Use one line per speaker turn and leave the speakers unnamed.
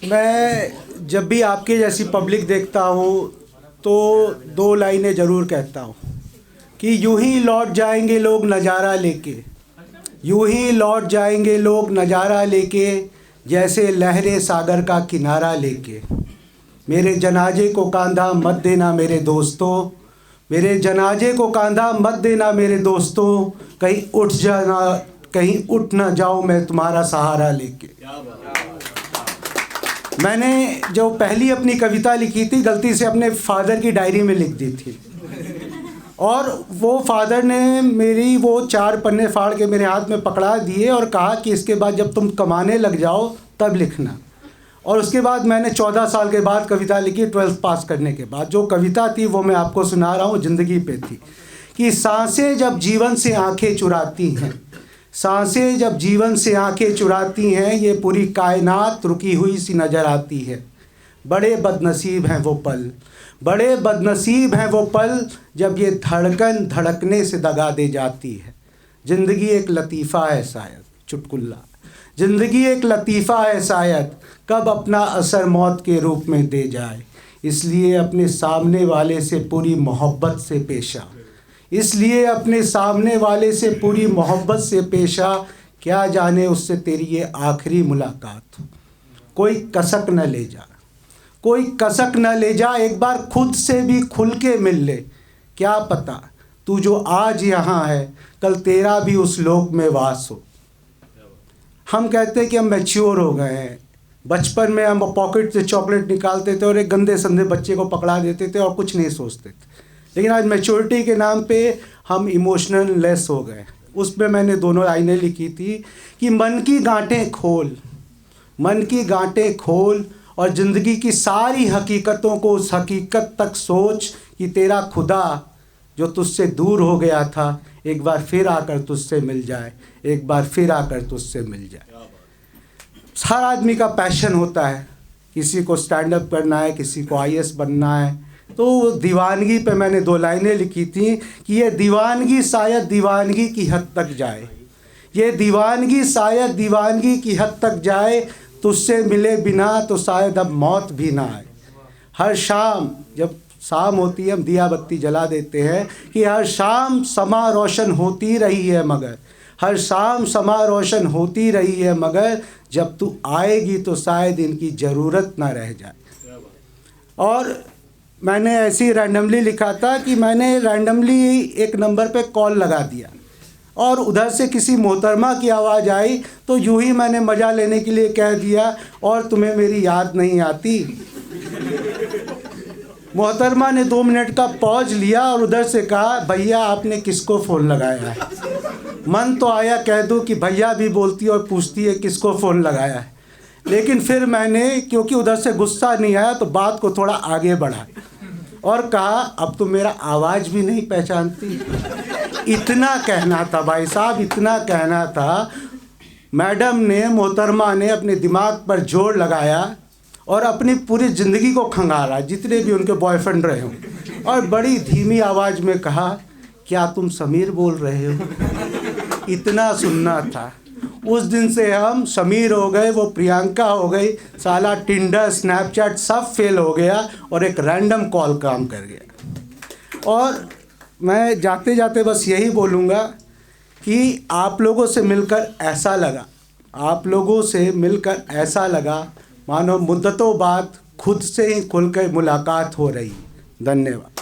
मैं जब भी आपके जैसी पब्लिक देखता हूँ तो दो लाइनें ज़रूर कहता हूँ कि यूं ही लौट जाएंगे लोग नज़ारा लेके, यूं ही लौट जाएंगे लोग नज़ारा लेके, जैसे लहरें सागर का किनारा लेके। मेरे जनाजे को कांधा मत देना मेरे दोस्तों, मेरे जनाजे को कांधा मत देना मेरे दोस्तों, कहीं उठ ना जाऊँ मैं तुम्हारा सहारा लेके। मैंने जो पहली अपनी कविता लिखी थी गलती से अपने फादर की डायरी में लिख दी थी, और वो फादर ने मेरी वो 4 पन्ने फाड़ के मेरे हाथ में पकड़ा दिए और कहा कि इसके बाद जब तुम कमाने लग जाओ तब लिखना। और उसके बाद मैंने 14 साल के बाद कविता लिखी 12th पास करने के बाद। जो कविता थी वो मैं आपको सुना रहा हूँ, ज़िंदगी पे थी कि सांसें जब जीवन से आंखें चुराती हैं, सांसें जब जीवन से आंखें चुराती हैं, ये पूरी कायनात रुकी हुई सी नज़र आती है। बड़े बदनसीब हैं वो पल, बड़े बदनसीब हैं वो पल, जब ये धड़कन धड़कने से दगा दे जाती है। ज़िंदगी एक लतीफ़ा है शायद, चुटकुला, ज़िंदगी एक लतीफ़ा है शायद, कब अपना असर मौत के रूप में दे जाए। इसलिए अपने सामने वाले से पूरी मोहब्बत से पेश आ, इसलिए अपने सामने वाले से पूरी मोहब्बत से पेश आ, क्या जाने उससे तेरी ये आखिरी मुलाकात हो। कोई कसक न ले जा, कोई कसक न ले जा, एक बार खुद से भी खुल के मिल ले। क्या पता तू जो आज यहाँ है कल तेरा भी उस लोक में वास हो। हम कहते हैं कि हम मैच्योर हो गए हैं। बचपन में हम पॉकेट से चॉकलेट निकालते थे और एक गंदे संदे बच्चे को पकड़ा देते थे और कुछ नहीं सोचते थे, लेकिन आज मैच्योरिटी के नाम पे हम इमोशनल लेस हो गए। उसमें मैंने दोनों लाइनें लिखी थी कि मन की गांठें खोल, मन की गांठें खोल, और ज़िंदगी की सारी हकीकतों को उस हकीकत तक सोच कि तेरा खुदा जो तुझसे दूर हो गया था एक बार फिर आकर तुझसे मिल जाए, एक बार फिर आकर तुझसे मिल जाए। हर आदमी का पैशन होता है, किसी को स्टैंड अप करना है, किसी को IAS बनना है। तो दीवानगी पे मैंने 2 लाइनें लिखी थी कि ये दीवानगी शायद दीवानगी की हद तक जाए, ये दीवानगी शायद दीवानगी की हद तक जाए, तुझसे मिले बिना तो शायद अब मौत भी ना आए। हर शाम जब शाम होती है हम दिया बत्ती जला देते हैं कि हर शाम समा रोशन होती रही है मगर, हर शाम समा रोशन होती रही है मगर, जब तू आएगी तो शायद इनकी ज़रूरत ना रह जाए। और मैंने ऐसे ही रैंडमली लिखा था कि मैंने रैंडमली एक नंबर पे कॉल लगा दिया और उधर से किसी मोहतरमा की आवाज़ आई, तो यूं ही मैंने मज़ा लेने के लिए कह दिया, और तुम्हें मेरी याद नहीं आती। मोहतरमा ने 2 मिनट का पॉज लिया और उधर से कहा, भैया आपने किसको फ़ोन लगाया है। मन तो आया कह दूं कि भैया भी बोलती और पूछती है किसको फ़ोन लगाया है, लेकिन फिर मैंने, क्योंकि उधर से गुस्सा नहीं आया, तो बात को थोड़ा आगे बढ़ा और कहा, अब तो मेरा आवाज़ भी नहीं पहचानती। इतना कहना था भाई साहब, इतना कहना था। मैडम ने, मोहतरमा ने अपने दिमाग पर जोर लगाया और अपनी पूरी ज़िंदगी को खंगाला, जितने भी उनके बॉयफ्रेंड रहे हों, और बड़ी धीमी आवाज़ में कहा, क्या तुम समीर बोल रहे हो। इतना सुनना था। उस दिन से हम समीर हो गए, वो प्रियंका हो गई, साला टिंडर स्नैपचैट सब फेल हो गया और एक रैंडम कॉल काम कर गया। और मैं जाते जाते बस यही बोलूँगा कि आप लोगों से मिलकर ऐसा लगा, आप लोगों से मिलकर ऐसा लगा मानो मुद्दतों बाद खुद से ही खुल कर मुलाकात हो रही। धन्यवाद।